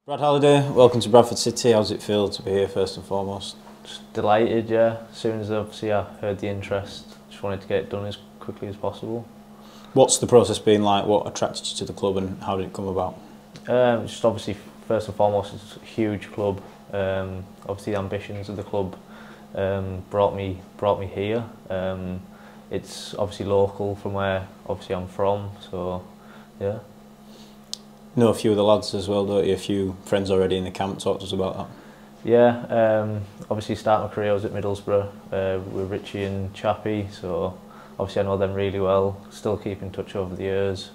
Brad Halliday, welcome to Bradford City. How's it feel to be here first and foremost? Just delighted, yeah. As soon as obviously I heard the interest, just wanted to get it done as quickly as possible. What's the process been like? What attracted you to the club and how did it come about? Just obviously, first and foremost, it's a huge club. Obviously, the ambitions of the club brought me here. It's obviously local from where obviously I'm from, so yeah. Know a few of the lads as well, don't you? A few friends already in the camp. Talk to us about that. Yeah, obviously starting my career I was at Middlesbrough with Richie and Chappie, so obviously I know them really well. Still keep in touch over the years.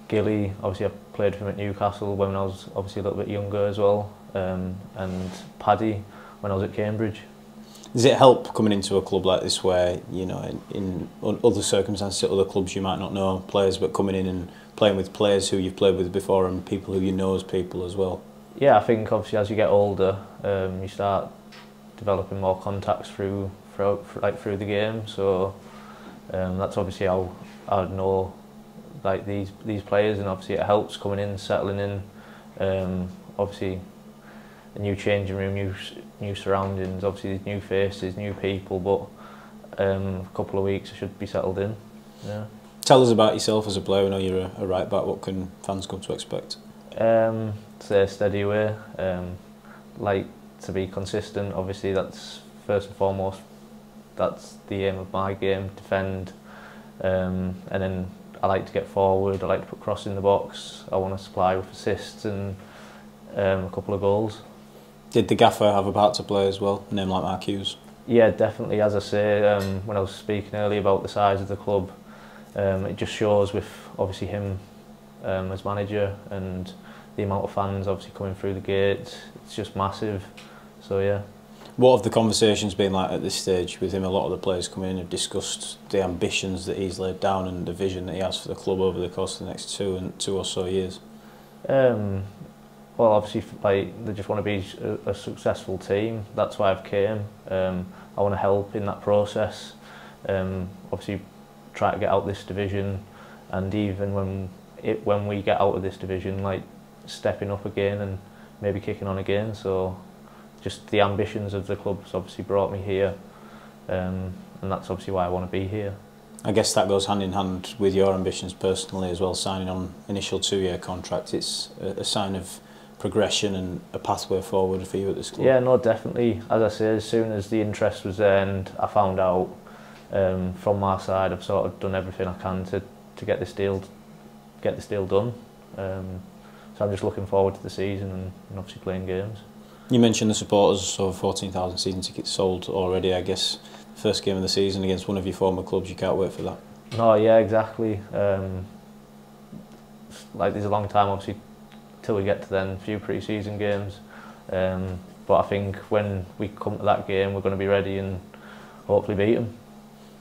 Gilly, obviously I played for him at Newcastle when I was obviously a little bit younger as well, and Paddy when I was at Cambridge. Does it help coming into a club like this where, you know, in other circumstances at other clubs you might not know players, but coming in and playing with players who you've played with before and people who you know as people as well? Yeah, I think obviously as you get older, you start developing more contacts through the game. So that's obviously how I know like these players, and obviously it helps coming in, settling in. Obviously, a new changing room, new surroundings. Obviously, new faces, new people. But a couple of weeks, I should be settled in. Yeah. Tell us about yourself as a player. I know you're a right back. What can fans come to expect? Stay steady away. Like to be consistent. Obviously, that's first and foremost. That's the aim of my game. Defend, and then I like to get forward. I like to put cross in the box. I want to supply with assists and a couple of goals. Did the gaffer have a part to play as well? A name like Mark Hughes? Yeah, definitely. As I say, when I was speaking earlier about the size of the club, it just shows with obviously him as manager and the amount of fans obviously coming through the gates. It's just massive. So yeah. What have the conversations been like at this stage with him? A lot of the players coming in have discussed the ambitions that he's laid down and the vision that he has for the club over the course of the next two or so years. Well, obviously, like they just want to be a successful team. That's why I've came. I want to help in that process. Obviously, try to get out this division, and even when we get out of this division, like stepping up again and maybe kicking on again. So, just the ambitions of the club's obviously brought me here, and that's obviously why I want to be here. I guess that goes hand in hand with your ambitions personally as well. Signing on initial 2-year contract, it's a sign of progression and a pathway forward for you at this club. Yeah, no, definitely. As I say, as soon as the interest was there and I found out from my side, I've sort of done everything I can to get this deal done. So I'm just looking forward to the season and obviously playing games. You mentioned the supporters, over 14,000 season tickets sold already. I guess first game of the season against one of your former clubs, you can't wait for that. No, yeah, exactly. Like there's a long time obviously till we get to then, a few pre-season games. But I think when we come to that game, we're going to be ready and hopefully beat them.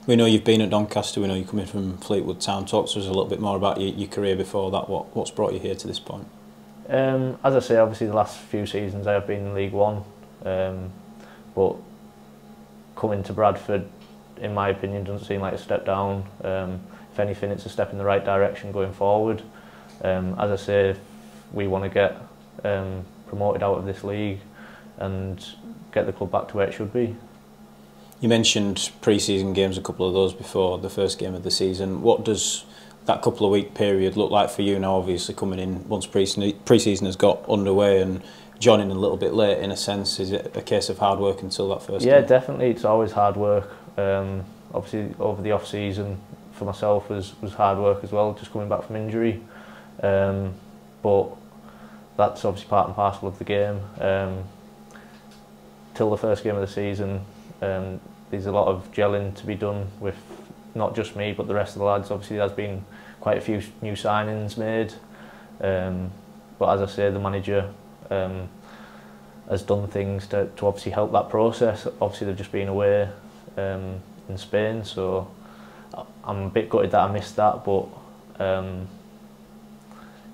We know you've been at Doncaster, we know you're coming from Fleetwood Town. Talk to us a little bit more about your career before that. What's brought you here to this point? As I say, obviously the last few seasons I have been in League One, but coming to Bradford, in my opinion, doesn't seem like a step down. If anything, it's a step in the right direction going forward. As I say, we want to get promoted out of this league and get the club back to where it should be. You mentioned pre-season games, a couple of those before the first game of the season. What does that couple of week period look like for you now, obviously coming in once pre-season has got underway and joining a little bit late in a sense? Is it a case of hard work until that first game? Yeah, definitely. It's always hard work. Obviously over the off-season for myself was hard work as well, just coming back from injury. But that's obviously part and parcel of the game. Till the first game of the season, there's a lot of gelling to be done with not just me but the rest of the lads. Obviously there's been quite a few new signings made, but as I say, the manager has done things to obviously help that process. Obviously they've just been away in Spain, so I'm a bit gutted that I missed that, but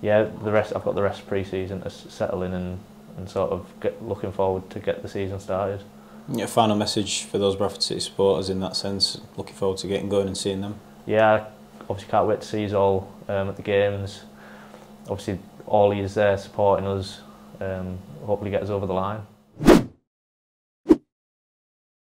yeah, I've got the rest of pre-season to settle in and sort of looking forward to get the season started. Yeah, final message for those Bradford City supporters in that sense, looking forward to getting going and seeing them? Yeah, obviously can't wait to see us all at the games. obviously all he is there supporting us, hopefully get us over the line.